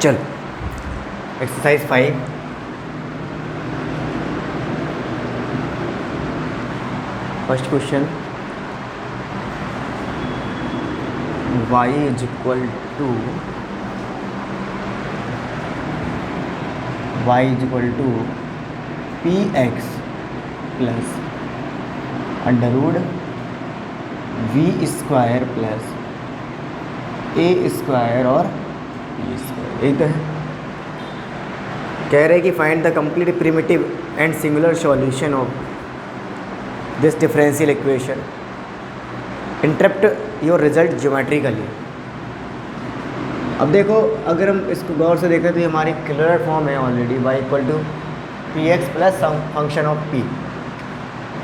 चल exercise 5 first question y is equal to p x plus under root we square plus A square और p square. यही तो है। कह रहे हैं कि find the complete primitive and singular solution of this differential equation, interpret your result geometrically. अब देखो, अगर हम इसको गौर से देखें तो ये हमारी क्लियर फॉर्म है already, y equal to p x plus function of p।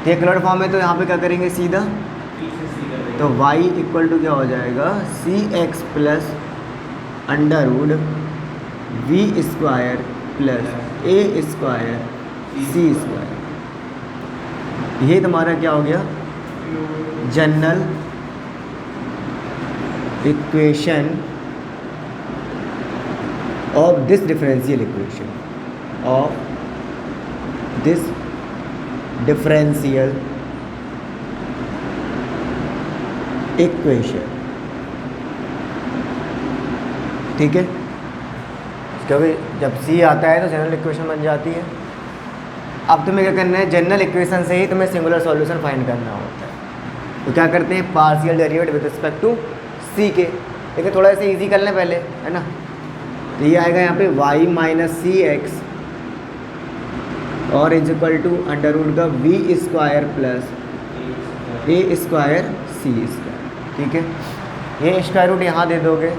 तो ये क्लियर फॉर्म है, तो यहाँ पे क्या करेंगे सीधा, तो y इक्वल टू क्या हो जाएगा, C X plus under root we square plus A square C square. ये तुम्हारा क्या हो गया, general equation of this differential equation, ठीक है। क्योंकि जब C आता है तो जनरल इक्वेशन बन जाती है। अब तुम्हें क्या करना है, जनरल इक्वेशन से ही तुम्हें सिंगुलर सॉल्यूशन फाइंड करना होता है। तो क्या करते हैं, partial derivative with respect to C के। लेकिन थोड़ा सा इजी कर लें पहले, है ना। तो ये आएगा यहाँ पे y माइनस सी एक्स और is equal to under root का वी स्क्वायर प्लस ए स्क्वायर सी स्क्वायर। ठीक है, ये स्क्वायर रूट यहाँ दे दोगे,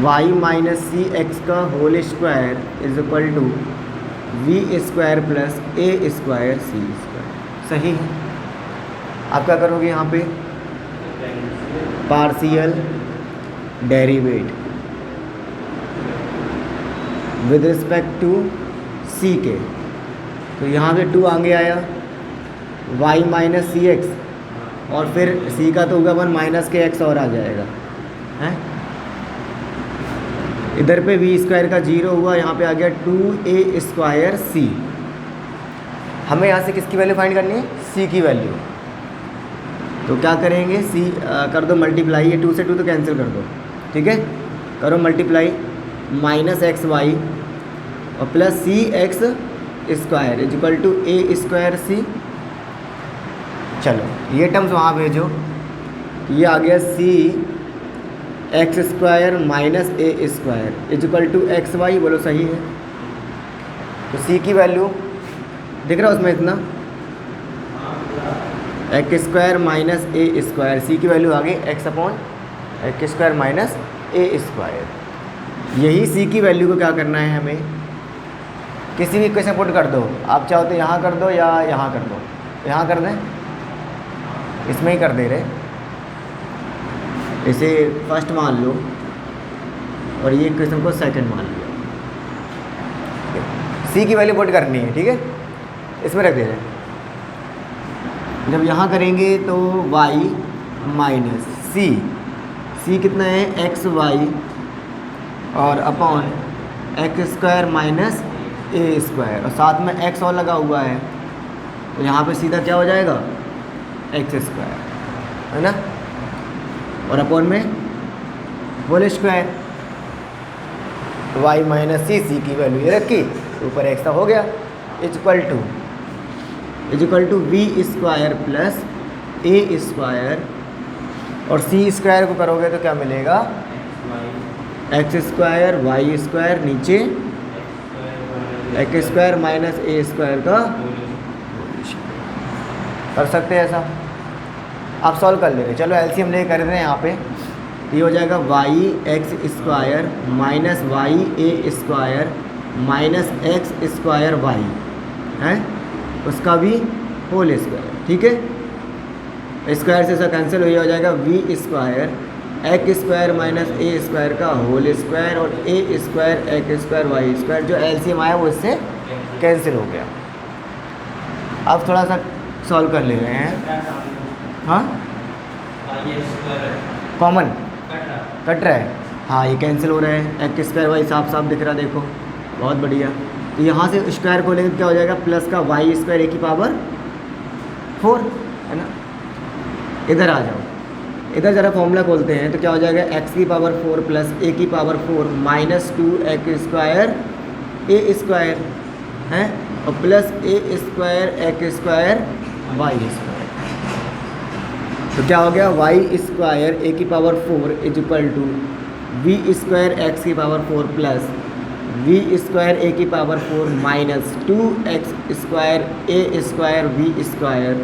y माइनस सी एक्स का whole square is equal to we square plus A square C square. सही है। आप क्या करोगे यहाँ पे, partial derivative with respect to C के। तो यहाँ पे 2 आगे आया, y माइनस सी एक्स और फिर C का तो होगा 1 माइनस के x और आ जाएगा, हैं। इधर पे v स्क्वायर का 0 हुआ, यहाँ पे आ गया 2a स्क्वायर C। हमें यहाँ से किसकी वैल्यू फाइंड करनी है, C की वैल्यू। तो क्या करेंगे, C कर दो मल्टीप्लाई, ये 2 से 2 तो कैंसिल कर दो, ठीक है। करो मल्टीप्लाई, माइनस एक्स वाई और plus C X square is equal to A square C. चलो ये टर्म्स वहाँ भेजो, ये आ गया C X square minus A square is equal to x Y. बोलो सही है। तो सी की वैल्यू दिख रहा है उसमें इतना, एक्स स्क्वायर माइनस ए स्क्वायर। सी की वैल्यू आ गई X upon X square minus ए स्क्वायर। यही सी की वैल्यू को क्या करना है, हमें किसी भी इक्वेशन पुट कर दो। आप चाहो तो यहाँ कर दो या यहाँ कर दो, यहाँ कर दें, इसमें ही कर दे रहे, इसे फर्स्ट मान लो और ये इक्वेशन को सेकंड मान लो। सी की वैल्यू पुट करनी है, ठीक है, इसमें रख दे रहे। जब यहाँ करेंगे तो y माइनस सी कितना है, एक्स वाई और अपॉन एक्स स्क्वायर माइनस ए स्क्वायर और साथ में एक्स और लगा हुआ है, तो यहाँ पे सीधा क्या हो जाएगा, एक्स स्क्वायर, है ना, और अपॉन में whole square. Y minus c की वैल्यू ये रखी, ऊपर एक्स हो गया, is equal to we square plus A square और सी स्क्वायर को करोगे तो क्या मिलेगा, एक्स स्क्वायर वाई स्क्वायर नीचे एक्स स्क्वायर माइनस ए स्क्वायर का कर सकते हैं ऐसा। आप सॉल्व कर ले रहे, चलो एलसीएम ले कर रहे हैं यहाँ पे। ये हो जाएगा Y X square minus Y A square minus X square Y है, उसका भी होल स्क्वायर। ठीक है, स्क्वायर से ऐसा कैंसिल हो जाएगा V square X square minus ए स्क्वायर का होल स्क्वायर और A square X square Y square. जो एलसीएम आया वो इससे कैंसिल हो गया। अब थोड़ा सा सॉल्व कर ले रहे हैं। हाँ, कॉमन कट रहा है, हाँ ये कैंसिल हो रहा है, एक्स स्क्वायर वाई साफ साफ दिख रहा है, देखो बहुत बढ़िया। तो यहाँ से स्क्वायर को लेकर क्या हो जाएगा, प्लस का वाई स्क्वायर ए की पावर 4, है ना। इधर आ जाओ, इधर ज़रा फॉर्मूला खोलते हैं तो क्या हो जाएगा, एक्स की पावर 4 प्लस ए की पावर 4 माइनस 2 एक्स स्क्वायर ए स्क्वायर है, और प्लस ए square X square Y square. तो क्या हो गया, वाई स्क्वायर ए की power 4 is equal to we square X की power 4 plus V square A की power 4 minus 2 X square A square we square,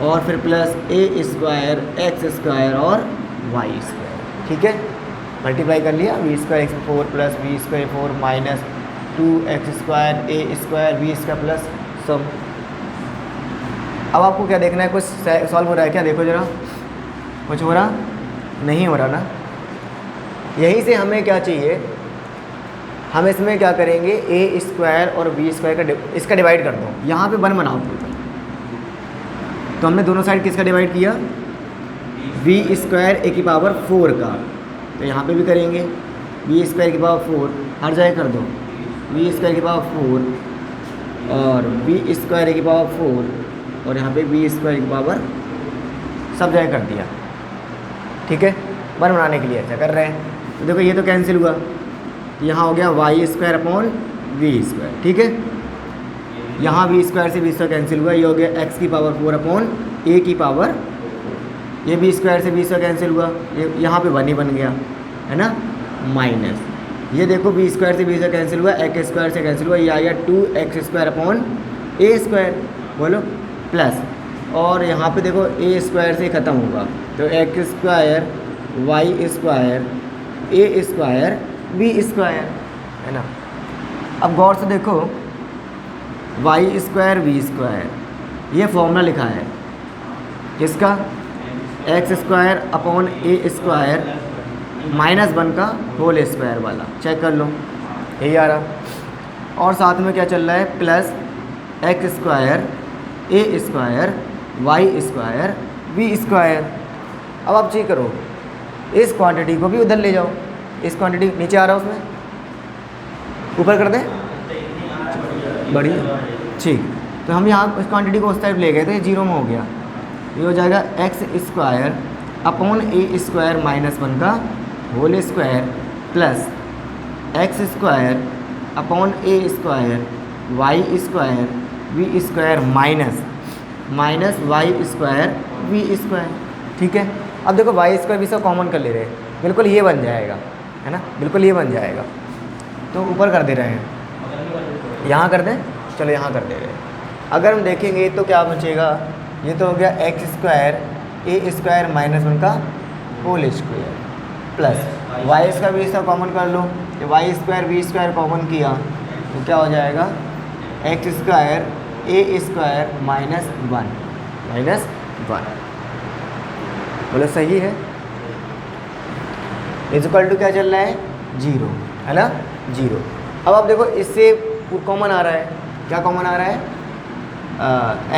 और फिर प्लस ए स्क्वायर एक्स स्क्वायर और वाई स्क्वायर। ठीक है, मल्टीप्लाई कर लिया, we square X 4 plus V square 4 minus 2 X square A square we square plus sum. अब आपको क्या देखना है, कुछ सॉल्व हो रहा है क्या, देखो जरा, कुछ हो रहा नहीं हो रहा ना। यहीं से हमें क्या चाहिए, हम इसमें क्या करेंगे, ए स्क्वायर और बी स्क्वायर का इसका डिवाइड कर दो, यहाँ पे 1 बनाओ टोटल। तो हमने दोनों साइड किसका डिवाइड किया, वी स्क्वायर ए की पावर 4 का, तो यहाँ पे भी करेंगे वी स्क्वायर की पावर 4 हर जगह कर दो, वी स्क्वायर की पावर 4 और वी स्क्वायर ए की पावर 4, और यहाँ पे वी स्क्वायर की पावर सब जगह कर दिया। ठीक है, 1 बनाने के लिए ऐसा कर रहे हैं। तो देखो ये तो कैंसिल हुआ, यहाँ हो गया Y square upon v square. ठीक है, यहाँ वी स्क्वायर से वी स्क्वायर कैंसिल हुआ, ये हो गया एक्स की पावर 4 अपॉन ए की पावर, ये वी स्क्वायर से वी स्क्वायर कैंसिल हुआ, ये यहाँ पे 1 ही बन गया, है ना, माइनस ये देखो वी स्क्वायर से वी स्क्वायर कैंसिल हुआ, एक्स स्क्वायर से कैंसिल हुआ, ये आ गया 2 X square upon a square, बोलो प्लस, और यहाँ पे देखो ए स्क्वायर से ख़त्म होगा, तो x square Y square A square we square, है ना। अब गौर से देखो, वाई स्क्वायर वी स्क्वायर, ये फॉर्मूला लिखा है किसका, x square upon a square minus 1 का होल स्क्वायर वाला, चेक कर लो यही आ रहा। और साथ में क्या चल रहा है, plus x square A square Y square we square. अब आप चेक करो, इस क्वांटिटी को भी उधर ले जाओ, इस क्वांटिटी नीचे आ रहा है उसमें, ऊपर कर दें, बढ़िया, ठीक। तो हम यहाँ इस क्वांटिटी को उस टाइप ले गए थे, 0 में हो गया, ये हो जाएगा x square upon a square minus 1 का whole square plus x square upon a square Y square we square minus y square we square. ठीक है, अब देखो वाई स्क्वायर भी सब कॉमन कर ले रहे हैं, बिल्कुल ये बन जाएगा, है ना, बिल्कुल ये बन जाएगा। तो ऊपर कर दे रहे हैं, यहाँ कर दें, चलो यहाँ कर दे रहे हैं। अगर हम देखेंगे तो क्या बचेगा, ये तो हो गया एक्स स्क्वायर ए स्क्वायर माइनस 1 का whole square plus y square भी इसका कॉमन कर लो, तो y square we square common किया तो क्या हो जाएगा, एक्स स्क्वायर ए स्क्वायर माइनस 1 बोलो सही है, इक्वल टू क्या चल रहा है, 0, है ना, 0। अब आप देखो इससे कॉमन आ रहा है, क्या कॉमन आ रहा है,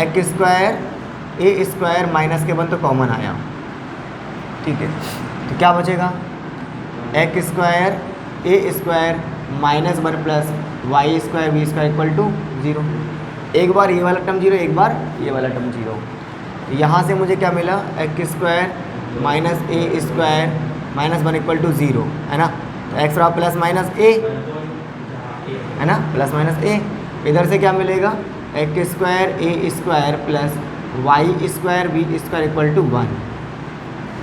एक्स स्क्वायर ए स्क्वायर माइनस के 1 तो कॉमन आया, ठीक है। तो क्या बचेगा, x square A square minus 1 plus y square we square equal to 0। एक बार ये वाला टर्म 0, एक बार ये वाला टर्म 0। तो यहाँ से मुझे क्या मिला, x square minus A square minus 1 equal to 0, है ना। तो एक्स बराबर प्लस माइनस ए, है ना, प्लस माइनस ए। इधर से क्या मिलेगा, x square A square plus y square we square equal to 1,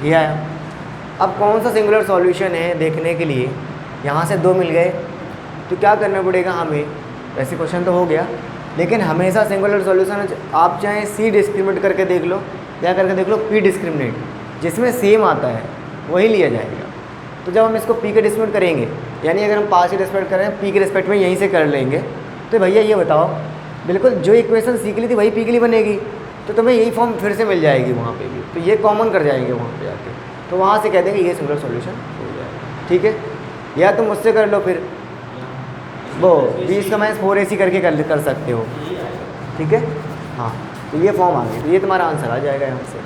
ये आया। अब कौन सा सिंगुलर सॉल्यूशन है देखने के लिए, यहाँ से 2 मिल गए, तो क्या करना पड़ेगा हमें, वैसे क्वेश्चन तो हो गया, लेकिन हमेशा सिंगुलर सॉल्यूशन आप चाहे सी डिस्क्रिमिनेट करके देख लो या करके देख लो पी डिस्क्रिमिनेट, जिसमें सेम आता है वही लिया जाएगा। तो जब हम इसको पी के डिस्क्रिमिनेट करेंगे, यानी अगर हम पास के रिस्पेक्ट करें पी के रिस्पेक्ट में यहीं से कर लेंगे, तो भैया ये बताओ, बिल्कुल जो इक्वेशन सी के लिए थी वही पी के लिए बनेगी, तो तुम्हें यही फॉर्म फिर से मिल जाएगी वहाँ पे भी, तो ये कॉमन कर जाएंगे वहाँ पे जाके, तो वहाँ से कह देंगे ये सिंगुलर सॉल्यूशन हो जाएगा, ठीक है। या तुम मुझसे कर लो फिर वो 20 का माइनस 4ac करके कर सकते हो, ठीक है। हाँ, तो ये फॉर्म आ गई, तो ये तुम्हारा आंसर आ जाएगा यहाँ से,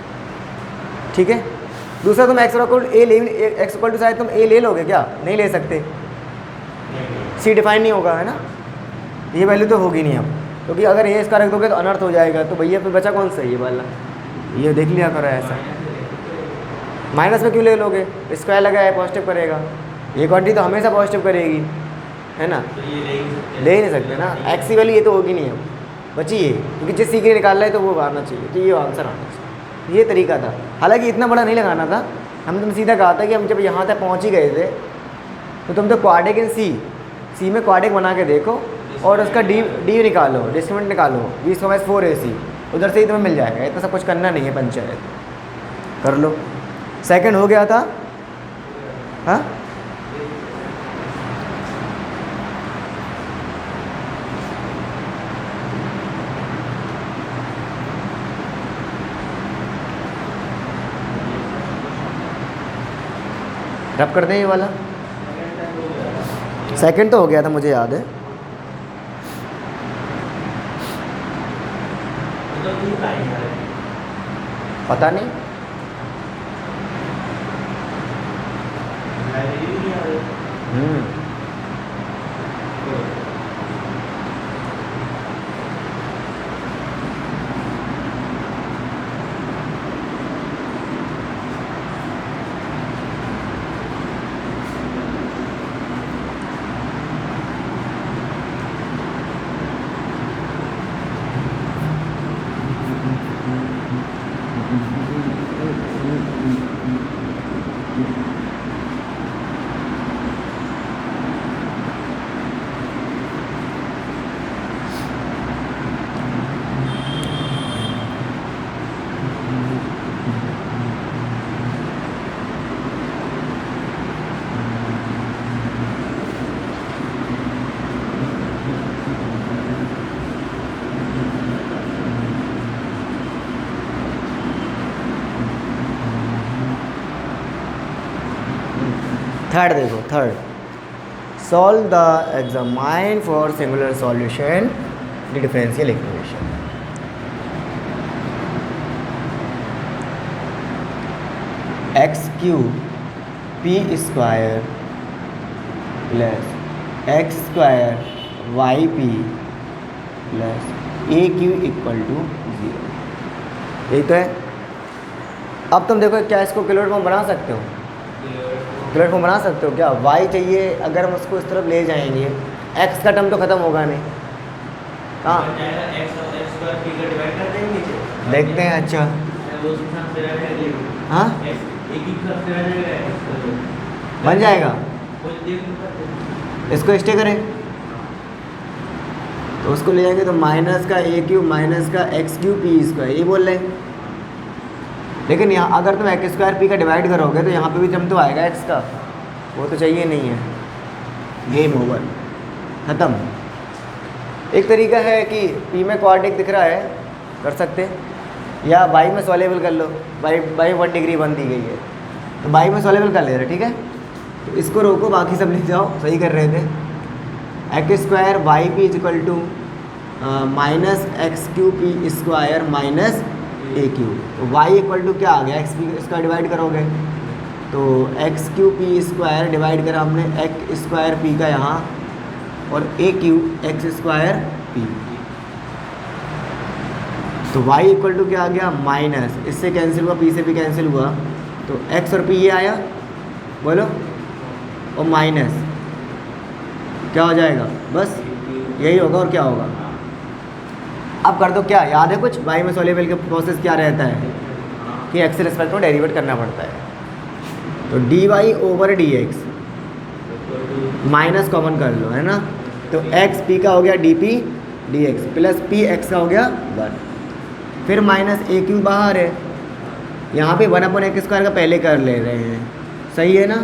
ठीक है। दूसरा तुम एक्स इक्वल ए ले, एक्स इक्वल टू शायद तुम ए ले लोगे क्या? नहीं ले सकते, सी डिफाइन नहीं होगा, है ना, ये वैल्यू तो होगी नहीं अब, क्योंकि अगर ये इसका रख दोगे तो अनर्थ हो जाएगा। तो भैया फिर बचा कौन सा? ये वाला, ये देख लिया करो ऐसा। माइनस में क्यों ले लोगे? स्क्वायर लगा है, पॉजिटिव करेगा, ये क्वांटिटी तो हमेशा पॉजिटिव करेगी, है ना, तो ये ले ही नहीं सकते ना। एक्स की वैल्यू ये तो होगी नहीं अब, बची ये, क्योंकि जिस सी के निकाल रहा है तो वो आना चाहिए, तो ये आंसर आना चाहिए। ये तरीका था, हालांकि इतना बड़ा नहीं लगाना था, हम तुम सीधा कहा था कि हम जब यहाँ तक पहुँच ही गए थे तो तुम तो क्वाड्रेटिक इन सी में क्वाड्रेटिक बना के देखो और उसका डी निकालो, डिस्क्रिमिनेंट निकालो, 20/4AC, उधर से ही तुम्हें मिल जाएगा। इतना सब कुछ करना नहीं है, पंचायत कर लो। सेकंड हो गया था, हाँ रब कर दें ये वाला। सेकंड तो हो गया था, मुझे याद है। पता नहीं, थर्ड देखो, third, solve the examine for singular solution the differential equation. X cube p square plus x square y p plus A q equal to 0, यही तो है। अब तुम देखो क्या इसको किलोमीटर फॉर्म बना सकते हो, किलोमीटर फॉर्म बना सकते हो क्या? y चाहिए, अगर हम उसको इस तरफ ले जाएंगे, x का टर्म तो ख़त्म होगा नहीं, कहाँ देखते हैं। अच्छा हाँ बन जाएगा, इसको स्टे करें तो उसको ले जाएंगे तो माइनस का ए क्यूब माइनस का एक्स क्यूब पी स्क्वायर, ये बोल रहे हैं। लेकिन यहाँ अगर तुम एक्स स्क्वायर पी का डिवाइड करोगे तो यहाँ पे भी जम तो आएगा एक्स का, वो तो चाहिए नहीं है, गेम ओवर, ख़त्म। एक तरीका है कि पी में क्वाड्रेटिक दिख रहा है, कर सकते, या बाई में सॉल्युबल कर लो, बाई 1 डिग्री 1 दी गई है तो बाई में सॉल्युबल कर ले रहे, ठीक है। तो इसको रोको, बाकी सब लिख जाओ, सही कर रहे थे। X square y p is equal to minus x Q p square minus a q, y equal to क्या आ गया, एक्स पी इसका डिवाइड करोगे तो x Q p square divide करा हमने एक्स स्क्वायर पी का यहाँ, और ए क्यू एक्स स्क्वायर पी, तो y इक्वल टू क्या आ गया माइनस, इससे कैंसिल हुआ, p से भी कैंसिल हुआ, तो x और p ये आया, बोलो, और माइनस क्या हो जाएगा, बस यही होगा और क्या होगा। अब कर दो, क्या याद है कुछ, y में सॉल्युबल का प्रोसेस क्या रहता है कि x के रिस्पेक्ट में डेरिवेट करना पड़ता है, तो dy over dx minus common कर लो, है ना, तो x p का हो गया dp dx plus p x का हो गया 1, फिर माइनस ए क्यू बाहर है, यहाँ पे 1/x स्क्वायर का पहले कर ले रहे हैं, सही है ना,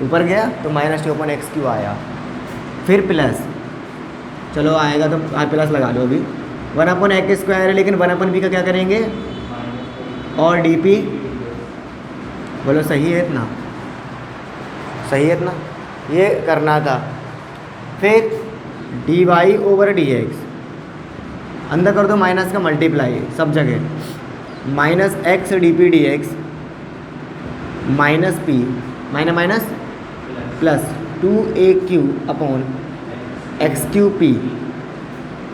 ऊपर गया तो माइनस 2/x आया, फिर प्लस, चलो आएगा तो प्लस लगा लो, अभी 1/x स्क्वायर है लेकिन 1/b का क्या करेंगे, और dp, बोलो सही है इतना, सही है इतना, ये करना था। फिर dy ओवर dx, अंदर कर दो माइनस का मल्टीप्लाई सब जगह, minus X D P D X minus P minus minus plus 2aq upon X Q P,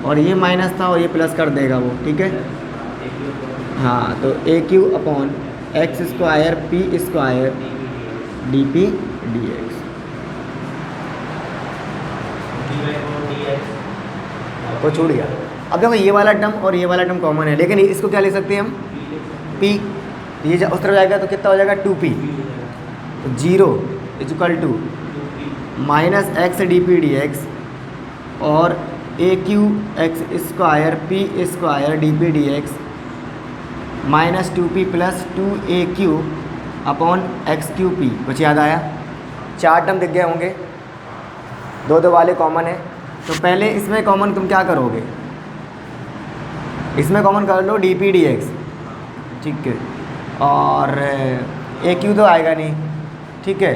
और ये माइनस था और ये प्लस कर देगा वो, ठीक है। हाँ, तो A Q upon X square P square D P D X. तो छूट गया। अब देखो ये वाला टर्म और ये वाला टर्म कॉमन है, लेकिन इसको क्या ले सकते हैं हम, p। ये उस तरफ जाएगा तो कितना हो जाएगा 2p, तो 0 equal to minus X D P D X और ए Q x square P square D P D X minus 2p plus 2aq upon X Q P. कुछ याद आया? 4 टर्म दिख गए होंगे, 2 वाले कॉमन है। तो पहले इसमें कॉमन तुम क्या करोगे, इसमें कॉमन कर लो डी पी डी एक्स, ठीक है, और ए क्यू तो आएगा नहीं, ठीक है।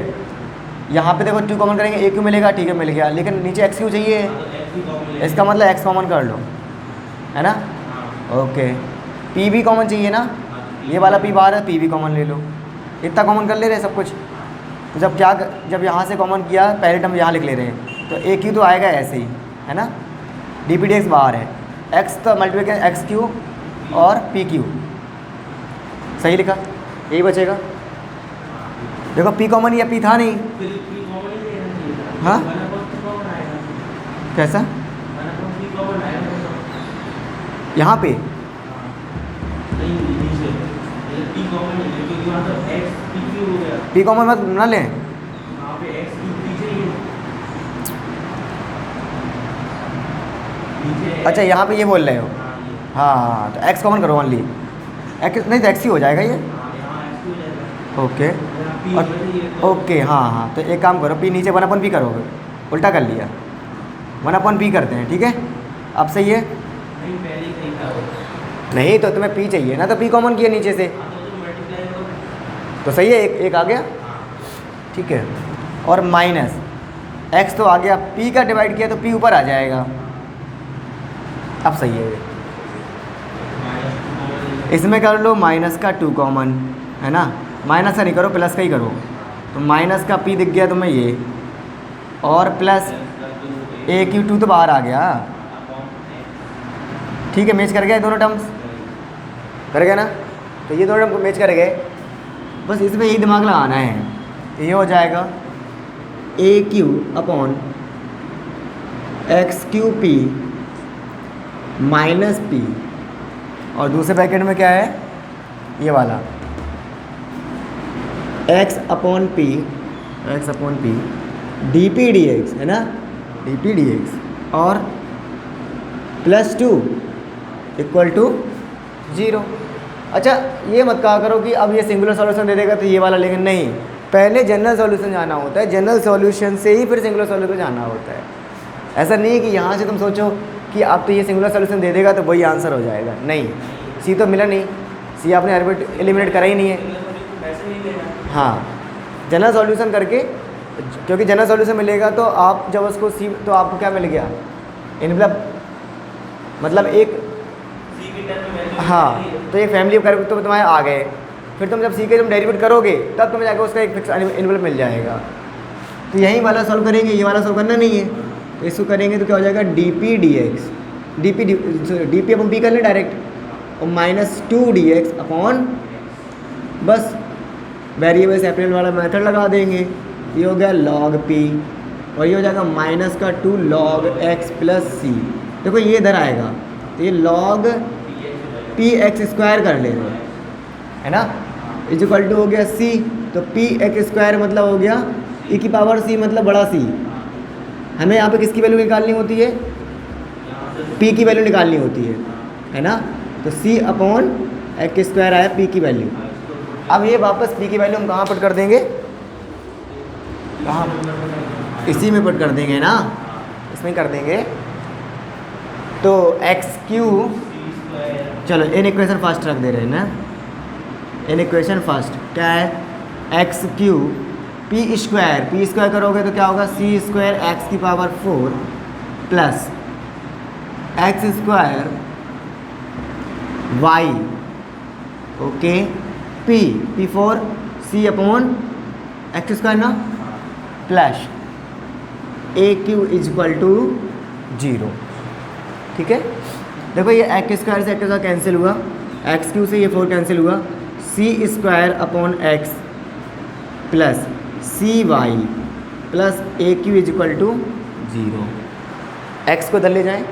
यहाँ पे देखो 2 कॉमन करेंगे, ए क्यू मिलेगा, ठीक है मिल गया, लेकिन नीचे एक्स क्यू चाहिए, इसका मतलब एक्स कॉमन कर लो, है ना। ओके, पी भी कॉमन चाहिए ना, ये वाला पी बाहर है, पी भी कॉमन ले लो। इतना कॉमन कर ले रहे हैं सब कुछ। तो जब यहाँ से कॉमन किया, पहले टर्म यहाँ लिख ले रहे हैं, तो ए क्यू तो आएगा ऐसे ही, है ना। डी पी डी एक्स बाहर है, एक्स तो मल्टीप्लिकेशन एक्स क्यू और पी क्यू, सही लिखा, यही बचेगा। देखो पी कॉमन या पी था नहीं, हाँ कैसा यहाँ पे पी कॉमन मत ना लें, अच्छा यहाँ पे ये बोल रहे हो, हाँ तो एक्स कॉमन करो ओनली, एक्स नहीं तो एक्स ही हो जाएगा ये, ओके। और ओके हाँ, तो एक काम करो, पी नीचे 1/p करोगे, उल्टा कर लिया, 1/p करते हैं, ठीक है। अब सही है, नहीं तो तुम्हें पी चाहिए ना, तो पी कॉमन किया नीचे से, तो सही है, एक आ गया, ठीक है। और माइनस एक्स तो आ गया, पी का डिवाइड किया तो पी ऊपर आ जाएगा, अब सही है। इसमें कर लो माइनस का 2 कॉमन, है ना, माइनस का नहीं करो, प्लस का ही करो, तो माइनस का पी दिख गया तुम्हें ये, और प्लस ए क्यू 2 तो बाहर आ गया, ठीक है। मैच कर गया दोनों टर्म्स, कर गया ना, तो ये दोनों टर्म मैच कर गए, बस इसमें यही दिमाग लगाना है। तो ये हो जाएगा A Q upon X Q P minus P, और दूसरे ब्रैकेट में क्या है ये वाला X upon P D P D X, है ना, डी पी डी एक्स, और प्लस 2 इक्वल टू 0। अच्छा ये मत कहा करो कि अब ये सिंगुलर सॉल्यूशन दे देगा तो ये वाला, लेकिन नहीं, पहले जनरल सॉल्यूशन जाना होता है, जनरल सॉल्यूशन से ही फिर सिंगुलर सॉल्यूशन जाना होता है। ऐसा नहीं है कि यहाँ से तुम सोचो कि अब तो ये सिंगुलर सॉल्यूशन दे देगा तो वही आंसर हो जाएगा, नहीं, सी तो मिला नहीं, सी आपने एलिमिनेट करा ही नहीं है। हाँ, जनरल सॉल्यूशन करके, क्योंकि जनरल सॉल्यूशन मिलेगा तो आप जब उसको सी, तो आपको क्या मिल गया, मतलब एक, हाँ, तो एक फैमिली कर तो तुम्हारे आ गए, फिर तुम जब सी के तुम डेरिवेट करोगे तब तुम्हें जाकर उसका एक फिक्स एनवलप मिल जाएगा। तो यही वाला सॉल्व करेंगे, ये वाला सॉल्व करना नहीं है, तो इसको करेंगे तो क्या हो जाएगा D P D X, D P upon P कर लें डायरेक्ट, और माइनस 2 डी एक्स अपॉन, बस वेरिएबल सेपरेट वाला मेथड लगा देंगे, ये हो गया लॉग पी, और ये हो जाएगा माइनस का 2 लॉग एक्स प्लस सी। देखो ये इधर आएगा, तो ये लॉग पी एक्स स्क्वायर कर लेंगे, है ना, इज इक्वल टू हो गया सी, तो पी एक्स स्क्वायर मतलब हो गया ई की पावर सी, मतलब बड़ा सी। हमें यहाँ पे किसकी वैल्यू निकालनी होती है, पी की वैल्यू निकालनी होती है ना, तो सी अपॉन एक्स स्क्वायर आया पी की वैल्यू। अब ये वापस पी की वैल्यू हम कहाँ पुट कर देंगे, कहाँ, इसी में पुट कर देंगे ना, इसमें कर देंगे। तो एक्स क्यू, चलो इन इक्वेशन फर्स्ट रख दे रहे हैं ना, इन इक्वेशन फर्स्ट क्या है, एक्स क्यू पी स्क्वायर करोगे तो क्या होगा, सी स्क्वायर एक्स की power 4 plus x square Y, okay, P 4 C upon X square ना plus A Q is equal to 0। ठीक है, देखो ये एक्स स्क्वायर से एक्स स्क्वायर कैंसिल हुआ, एक्स क्यू से ये 4 कैंसिल हुआ, C square upon X plus C Y plus A Q is equal to 0। X को इधर ले जाएं,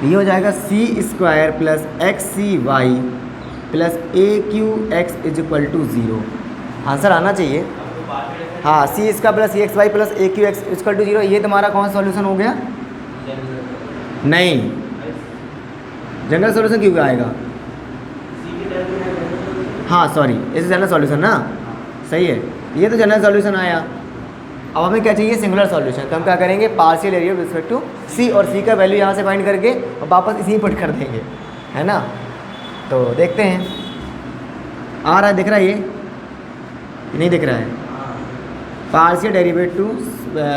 ये हो जाएगा सी square plus x c Y plus A Q x is equal to 0। Answer आना चाहिए। हाँ, सी इसका plus C x y plus A Q x is equal to 0, ये तुम्हारा कौन सा सॉल्यूशन हो गया? नहीं, जनरल सॉल्यूशन क्यों आएगा? हाँ सॉरी, इसे जनरल सॉल्यूशन ना, सही है, ये तो जनरल सॉल्यूशन आया। अब हमें क्या चाहिए? Singular solution. तो हम क्या करेंगे? Partial area with respect to C, और सी का वैल्यू यहाँ से फाइंड करके और वापस इसी पुट कर देंगे, है ना। तो देखते हैं, आ रहा है, दिख रहा है ये नहीं दिख रहा है? Partial derivative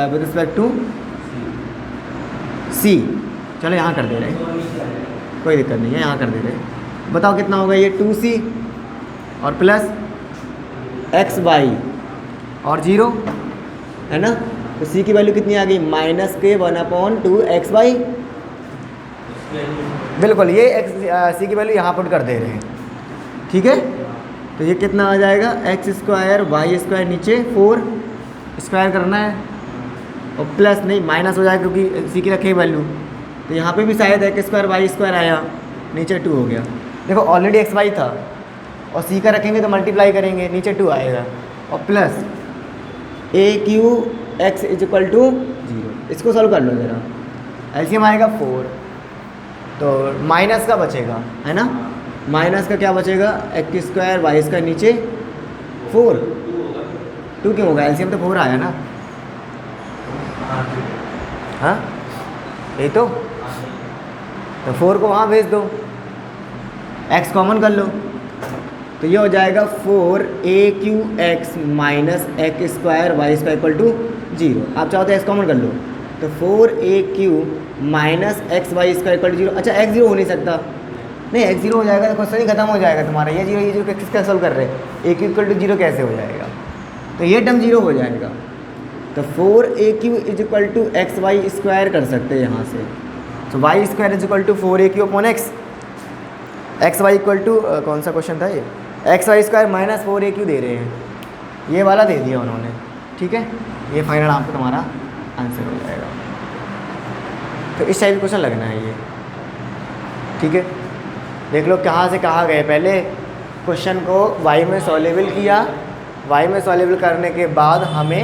with respect to C, चलो यहाँ कर दे रहे हैं, कोई दिक्कत नहीं है, यहाँ कर दे रहे हैं। बताओ कितना होगा ये? 2c और प्लस एक्स वाई और 0, है ना। तो c की वैल्यू कितनी आ गई? माइनस के 1/2 एक्स वाई। बिल्कुल, ये c की वैल्यू यहाँ पुट कर दे रहे हैं, ठीक है। तो ये कितना आ जाएगा? एक्स स्क्वायर वाई स्क्वायर, नीचे 4 स्क्वायर करना है और प्लस नहीं माइनस हो जाएगा क्योंकि सी की रखी वैल्यू। तो यहाँ पे भी शायद एक्स स्क्वायर वाई स्क्वायर आया, नीचे 2 हो गया। देखो ऑलरेडी एक्स वाई था और सी का रखेंगे तो मल्टीप्लाई करेंगे, नीचे 2 आएगा और plus A Q x is equal to 0। इसको सॉल्व कर लो ज़रा, एलसीएम आएगा 4, तो माइनस का बचेगा, है ना। माइनस का क्या बचेगा? एक्स स्क्वायर वाई स्क्वायर, नीचे 4, 2 क्यों होगा? एलसीएम तो 4 आया ना। हाँ यही तो 4 को वहाँ भेज दो, x कॉमन कर लो, तो ये हो जाएगा 4 ए Q X minus X square Y square equal to 0। आप चाहो तो x कॉमन कर लो, तो 4 ए Q minus X Y square equal to 0। अच्छा x 0 हो नहीं सकता, नहीं x 0 हो जाएगा तो क्वेश्चन ही खत्म हो जाएगा तुम्हारा। ये 0 किसका सॉल्व कर रहे हैं? ए क्यू इक्वल टू 0 कैसे हो जाएगा? तो ये टर्म 0 हो जाएगा। तो 4 ए Q is equal to x Y square कर सकते हैं यहाँ से। तो y square is equal to 4 A Q upon x, x y equal to कौन सा क्वेश्चन था ये? एक्स वाई स्क्वायर माइनस 4 ए क्यू दे रहे हैं, ये वाला दे दिया उन्होंने, ठीक है। ये फाइनल आपको तुम्हारा आंसर हो जाएगा। तो इस टाइप का क्वेश्चन लगना है ये, ठीक है। देख लो कहाँ से कहाँ गए। पहले क्वेश्चन को वाई में सॉल्वेबल किया, वाई में सॉल्वेबल करने के बाद हमें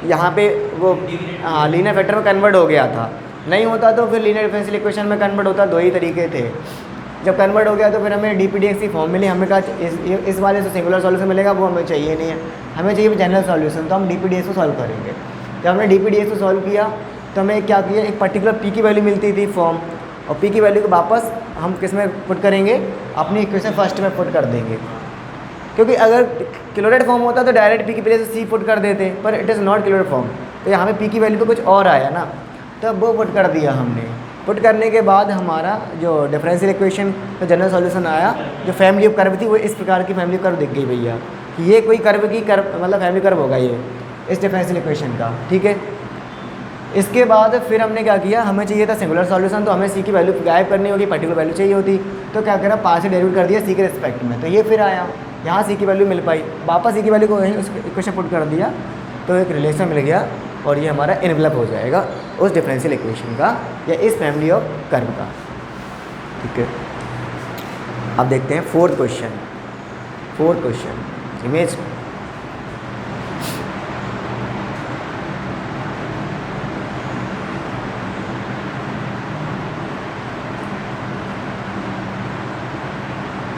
यहाँ पे वो लीनियर फैक्टर में कन्वर्ट हो गया था। नहीं होता तो फिर लीनियर डिफरेंशियल इक्वेशन में कन्वर्ट होता, 2 ही तरीके थे। जब कन्वर्ट हो गया तो फिर हमें DPDX की फॉर्म मिली। हमें कहा इस वाले से सिंगुलर सॉल्यूशन मिलेगा, वो हमें चाहिए नहीं है, हमें चाहिए जनरल सॉल्यूशन, तो हम DPDX को सॉल्व करेंगे। जब हमने DPDX को सॉल्व किया तो हमें क्या किया, एक पर्टिकुलर P की वैल्यू मिलती थी फॉर्म, और P की वैल्यू को वापस हम किस में पुट करेंगे? अपनी इक्वेशन फर्स्ट में पुट कर देंगे। क्योंकि अगर क्लोरेट फॉर्म होता तो डायरेक्ट P की प्लेस C पुट कर देते, पर it is not chlorate form. तो यहाँ पे P की वैल्यू तो कुछ और आया ना, तो वो पुट कर दिया हमने। पुट करने के बाद हमारा जो डिफरेंशियल इक्वेशन का जनरल सॉल्यूशन आया, जो फैमिली ऑफ कर्व थी वो इस प्रकार की फैमिली कर्व दिख गई भैया, कि ये कोई कर्व की कर्व मतलब फैमिली कर्व होगा ये इस डिफरेंशियल इक्वेशन का, ठीक है। इसके बाद फिर हमने क्या किया, हमें चाहिए था सिंगुलर सॉल्यूशन, तो हमें सी की वैल्यू गायब करनी होगी, पर्टिकुलर वैल्यू चाहिए होती, तो क्या करा, पार्शियल डेरिवेटिव कर दिया सी के रिस्पेक्ट में, तो ये फिर आया, यहाँ सी की वैल्यू मिल पाई, वापस सी की वैल्यू को वहीं उस इक्वेशन पुट कर दिया, तो एक रिलेशन मिल गया, और ये हमारा एनवेलप हो जाएगा उस डिफरेंशियल इक्वेशन का या इस फैमिली ऑफ कर्व का, ठीक है। अब देखते हैं फोर्थ क्वेश्चन इमेज।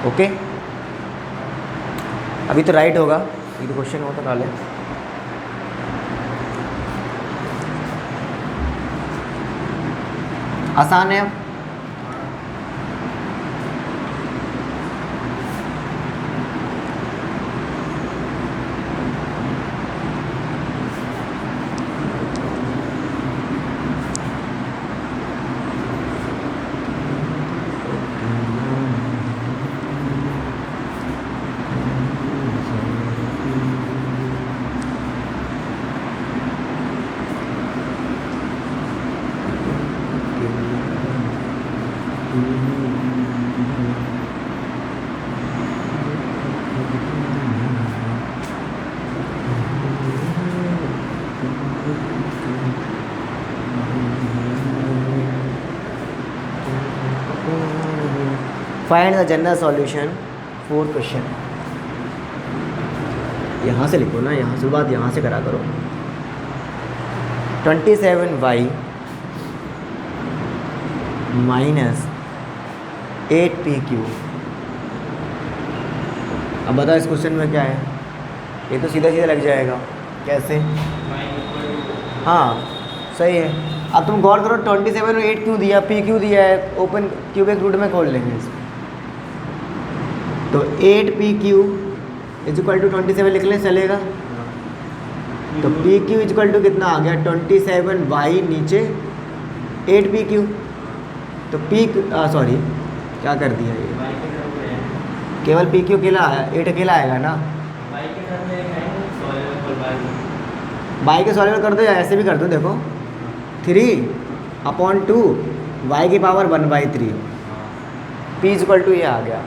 ओके, अभी तो राइट होगा, ये तो क्वेश्चन हो तो डाले। आसान है। Find the general solution for question. यहाँ से लिखो ना, यहाँ से बात यहाँ से करा करो। 27y minus 8pq। अब बताओ इस क्वेश्चन में क्या है? ये तो सीधा सीधा लग जाएगा। कैसे? हाँ सही है। अब तुम गौर करो 27 और 8 क्यों दिया, p क्यों दिया है, ओपन क्यूबिक रूट में खोल लेंगे इसको। तो 8pq इज इक्वल टू 27 लिख लें, चलेगा? तो pq इज इक्वल टू कितना आ गया? 27y नीचे 8pq। तो सॉरी क्या कर दिया ये, केवल pq अकेला आया, 8 अकेला आएगा ना। y के सॉल्यूशन कर दो या ऐसे भी कर दो। देखो 3/2 y की power 1/3 p is equal to ये आ गया।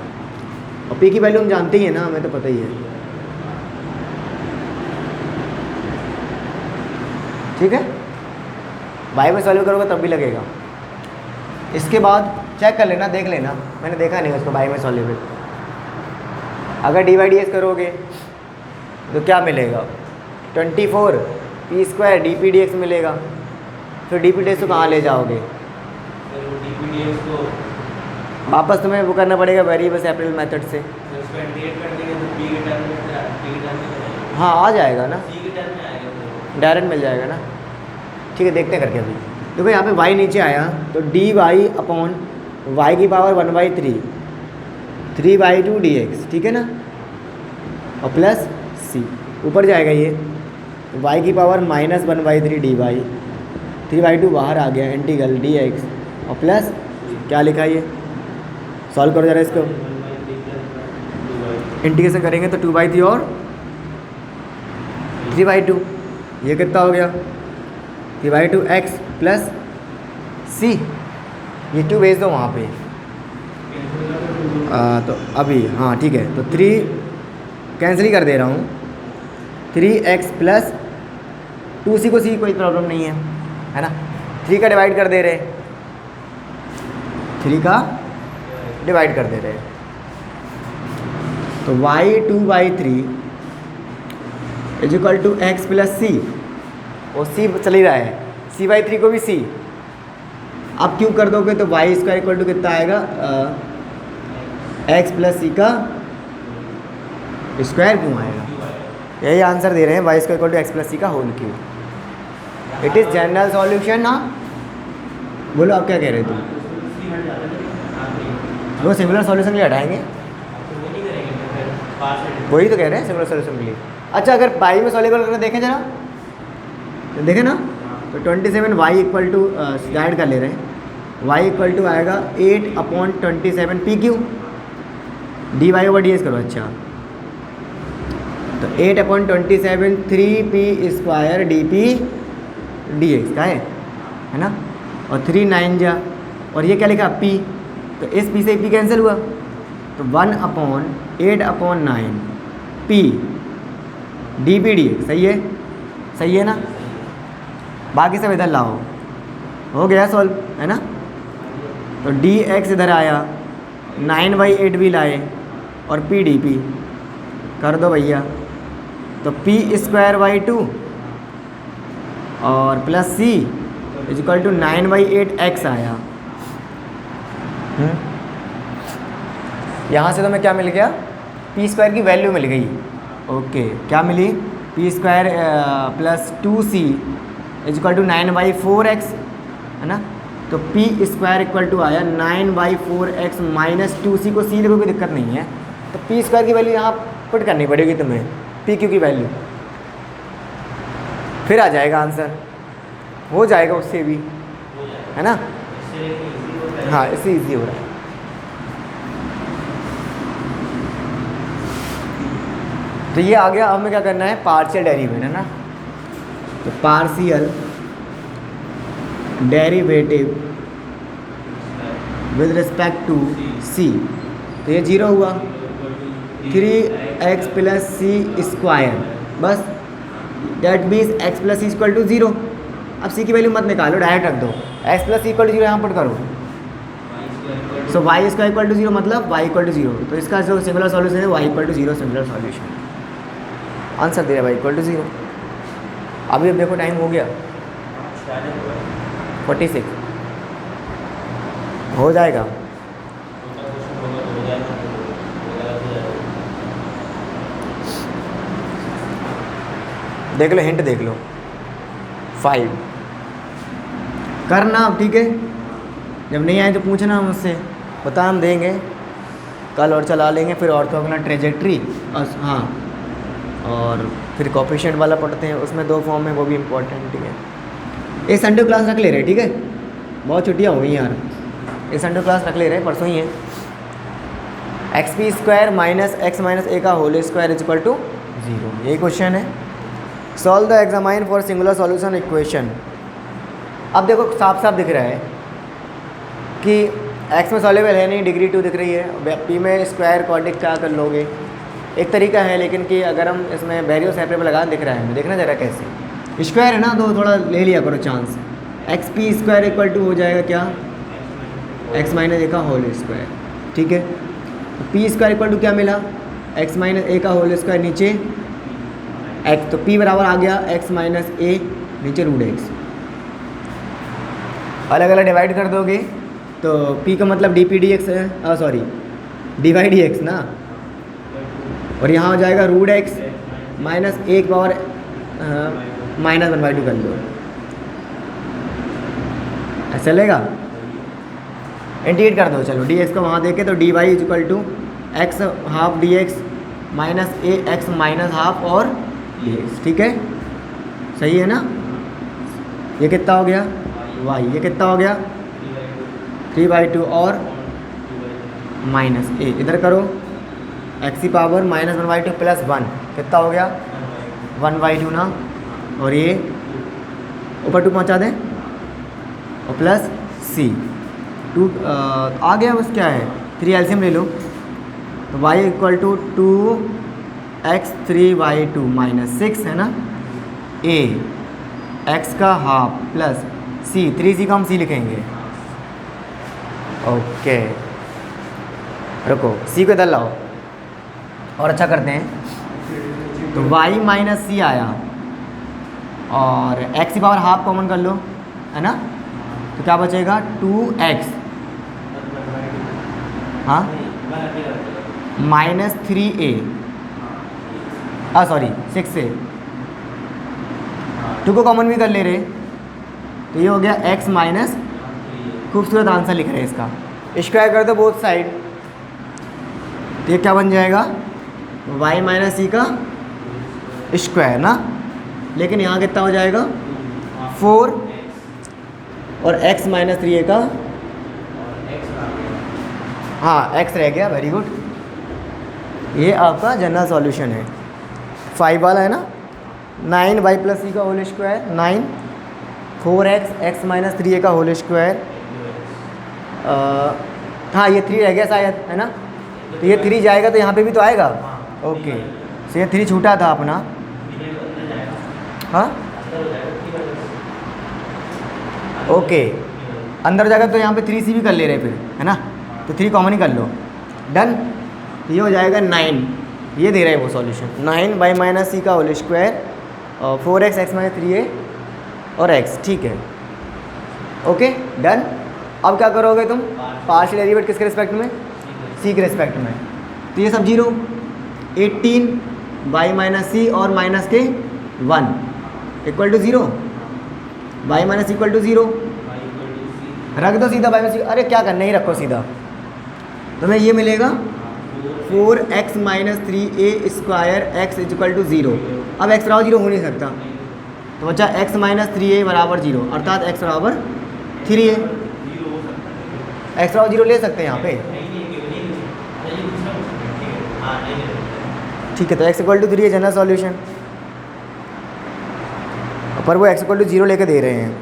और p की वैल्यू हम जानते ही है ना, हमें तो पता ही है। ठीक है, y में सॉल्व करोगे तब भी लगेगा। इसके बाद चेक कर लेना, देख लेना, मैंने देखा नहीं उसको y में सॉल्यूबल। अगर dy/dx करोगे तो क्या मिलेगा? 24 p² dp/dx मिलेगा। फिर dp/dx को कहाँ ले जाओगे? वापस तुम्हें वो करना पड़ेगा वेरिएबल सेपरेबल मेथड से। हाँ आ जाएगा ना, डायरेक्ट मिल जाएगा ना। ठीक है, देखते हैं करके। अभी देखो यहाँ पे y नीचे आया तो dy/y की पावर 1/3 3/2 dx, ठीक है ना, और प्लस c ऊपर जाएगा ये y की पावर -1/3 dy 3/2 बाहर आ गया, इंटीग्रल dx और प्लस क्या लिखा है ये, सॉल्व करो जरा इसको। इंटीग्रेशन करेंगे तो 2/3 और 3/2, ये कितना हो गया? 3/2 x प्लस c। ये 2 भेज दो वहाँ पे। तो अभी हाँ ठीक है, तो 3 कैंसिल ही कर दे रहा हूँ। 3x प्लस 2c को c कोई प्रॉब्लम नहीं है ना। 3 का डिवाइड कर दे रहे, 3 का डिवाइड कर दे रहे। तो y 2/3 is equal to x plus c, और c चल ही रहा है, c/3 को भी c। अब क्यों कर दोगे तो y² इक्वल टू कितना आएगा? x प्लस सी का स्क्वायर क्यों आएगा? यही आंसर दे रहे हैं, y² equal to x plus c का whole cube. It is general solution ना। बोलो आप क्या कह रहे थे? वो सिमिलर सॉल्यूशन के लिए हटाएंगे, वही तो कह रहे हैं सिमिलर सॉल्यूशन के लिए। अच्छा अगर y में सॉल्यूबल करके देखें जरा, तो देखें ना, तो 27 y इक्वल टू डायरेक्ट कर ले रहे हैं, y इक्वल टू आएगा 8/27 pq dy/dx करो। अच्छा तो 8/27 3p² dp/dx का है ना, और 3 9 जा, और ये क्या लिखा p, तो इस p से p कैंसिल हुआ, तो 1/8/9 p dp/dx। सही है, सही है ना। बाकी सब इधर लाओ, हो गया सॉल्व, है ना। तो dx इधर आया, 9/8 भी लाए, और p dp कर दो भैया। तो p²/2 और plus c is equal to 9/8x आया। यहाँ से तो मैं क्या मिल गया? p² की वैल्यू मिल गई। ओके क्या मिली? p² plus 2c is equal to 9/4x, है ना। तो p² इक्वल टू आया 9/4x माइनस 2c को c देखो, कोई दिक्कत नहीं है। तो p² की वैल्यू यहाँ पुट करनी पड़ेगी तुम्हें, pq की वैल्यू, फिर आ जाएगा आंसर, हो जाएगा उससे भी, है ना। हाँ इससे ईजी हो रहा है। तो ये आ गया। अब हमें क्या करना है? पार्शियल डेरिवेटिव, है ना। तो partial derivative with respect to c, तो ये 0 हुआ, 3x प्लस सी स्क्वायर, बस that means x plus c equal to 0। अब c की वैल्यू मत निकालो, डायरेक्ट रख दो, x plus c equal to 0 यहाँ पुट करो, सो वाई इसका इक्वल टू जीरो मतलब वाई इक्वल टू जीरो, तो इसका जो सिंगुलर सॉल्यूशन है y equal to zero singular solution. Answer दे रहा है वाई इक्वल टू जीरो। अभी अब देखो टाइम हो गया 46 हो जाएगा। देख लो हिंट देख लो 5 करना अब, ठीक है। जब नहीं आए तो पूछना मुझसे, बता हम देंगे कल और चला लेंगे। फिर ऑर्थोगोनल ट्रेजेक्ट्री हाँ, और फिर कोएफिशिएंट वाला पढ़ते हैं, उसमें 2 फॉर्म है, वो भी इम्पोर्टेंट है। ये संडे क्लास रख ले रहे, ठीक है। बहुत छुट्टियाँ हो गई यार, ये संडे क्लास रख ले रहे, परसों ही है। x² minus x minus a का whole square is equal to 0, यही क्वेश्चन है। Solve the examine for singular solution equation. अब देखो साफ साफ दिख रहा है कि x में सॉल्युबल है नहीं, डिग्री 2 दिख रही है, p में स्क्वायर क्वाड्रिक क्या कर लोगे। एक तरीका है, लेकिन कि अगर हम इसमें वेरियो सेपरेबल लगा दिख रहा है, देखना जरा कैसे। स्क्वायर है ना, तो थोड़ा ले लिया करो चांस। xp² इक्वल टू हो जाएगा क्या, x माइनस ए का होल स्क्वायर, ठीक है। p² इक्वल टू क्या मिला, x माइनस ए का होल स्क्वायर नीचे x, तो p बराबर आ गया x माइनस ए नीचे रूट x। अलग अलग डिवाइड कर दोगे तो p का मतलब dp dx है, सॉरी dy dx ना, और यहाँ हो जाएगा root x minus 1 power minus 1/2 कर लो, ऐसा चलेगा। इंटीग्रेट कर दो, चलो dx को वहाँ देखे तो dy is equal to x half dx minus a x minus half और dx, ठीक है, सही है ना। ये कितना हो गया y, ये कितना हो गया 3/2 और माइनस ए, इधर करो x की पावर माइनस 1/2 प्लस 1 कितना हो गया 1/2 ना, और ये ऊपर 2 पहुँचा दें और प्लस c 2 आ गया, बस क्या है 3 एलसीएम ले लो, तो y equal to 2x 3/2 minus 6 है ना, a x का हाफ प्लस c, 3c का हम c लिखेंगे, ओके। रुको c को इधर लाओ और अच्छा करते हैं, तो y माइनस c आया और x की पावर हाफ कॉमन कर लो, है ना, तो क्या बचेगा 2x हाँ माइनस 3a, सॉरी 6a, 2 को कॉमन भी कर ले रहे, तो ये हो गया x माइनस, खूबसूरत आंसर लिख रहे हैं इसका, स्क्वायर कर दो बोथ साइड, तो ये क्या बन जाएगा y माइनस सी का स्क्वायर ना, लेकिन यहाँ कितना हो जाएगा 4 और x माइनस 3a का, हाँ x रह गया, वेरी गुड। ये आपका जनरल सॉल्यूशन है 5 वाला है ना, 9y प्लस सी का whole square 9, 4x x minus 3a का होल स्क्वायर, हाँ ये 3 रह गया शायद, है ना, तो ये 3 जाएगा तो यहाँ पे भी तो आएगा, ओके। तो ये 3 छूटा था अपना, हाँ ओके, अंदर जाएगा तो यहाँ पे 3c भी कर ले रहे फिर, है ना, तो 3 कॉमन ही कर लो, डन। तो ये हो जाएगा 9, ये दे रहा है वो सॉल्यूशन, 9y माइनस सी का होल स्क्वायर और 4x x माइनस 3a और x, ठीक है, ओके डन। अब क्या करोगे तुम, पार्शियल डेरिवेटिव किसके रिस्पेक्ट में, c के रिस्पेक्ट में, तो ये सब 0, 18 y माइनस सी और माइनस के 1 equal to 0, y minus equal to 0, रख दो सीधा y माइनस, अरे क्या करना ही रखो सीधा, तुम्हें ये मिलेगा 4x minus 3a square x is equal to 0। अब x बराबर 0 हो नहीं सकता, तो बच्चा x माइनस 3a बराबर 0, अर्थात x बराबर 3a, x बराबर 0 ले सकते हैं यहाँ पे, ठीक है। तो x इक्वल टू 3 है जनरल सॉल्यूशन, पर वो x इक्वल टू 0 लेके दे रहे हैं,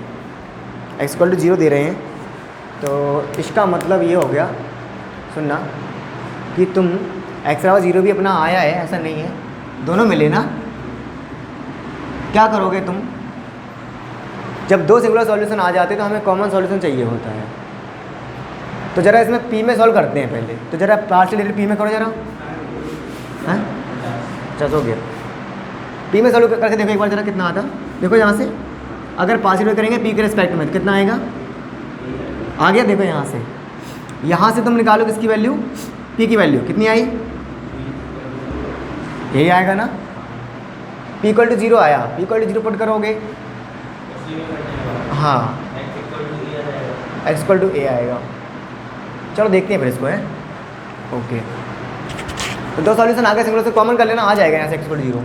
x इक्वल टू 0 दे रहे हैं, तो इसका मतलब ये हो गया, सुनना कि तुम x बराबर 0 भी अपना आया है, ऐसा नहीं है, दोनों मिले ना, क्या करोगे तुम, जब 2 सिंगुलर सॉल्यूशन आ जाते हैं तो हमें कॉमन सॉल्यूशन चाहिए होता है, तो ज़रा इसमें पी में सॉल्व करते हैं पहले, तो ज़रा पार्शियल डेरिवेटिव पी में करो ज़रा, हैं चल हो गया। पी में सॉल्व करके देखो एक बार ज़रा कितना आता। देखो यहाँ से अगर पार्शियल करेंगे पी के रिस्पेक्ट में तो कितना आएगा, आ गया। देखो यहाँ से तुम निकालो किसकी वैल्यू, पी की वैल्यू कितनी आई, यही आएगा ना। पी इक्वल टू 0 आया, पी इक्वल टू 0 पुट करोगे, हाँ एक्स इक्वल टू ए आएगा। चलो देखते हैं फिर इसको, है ओके। तो दो सॉल्यूशन आ गए, सिंगल से कॉमन कर लेना, आ जाएगा यहाँ से एक्स इक्वल टू 0।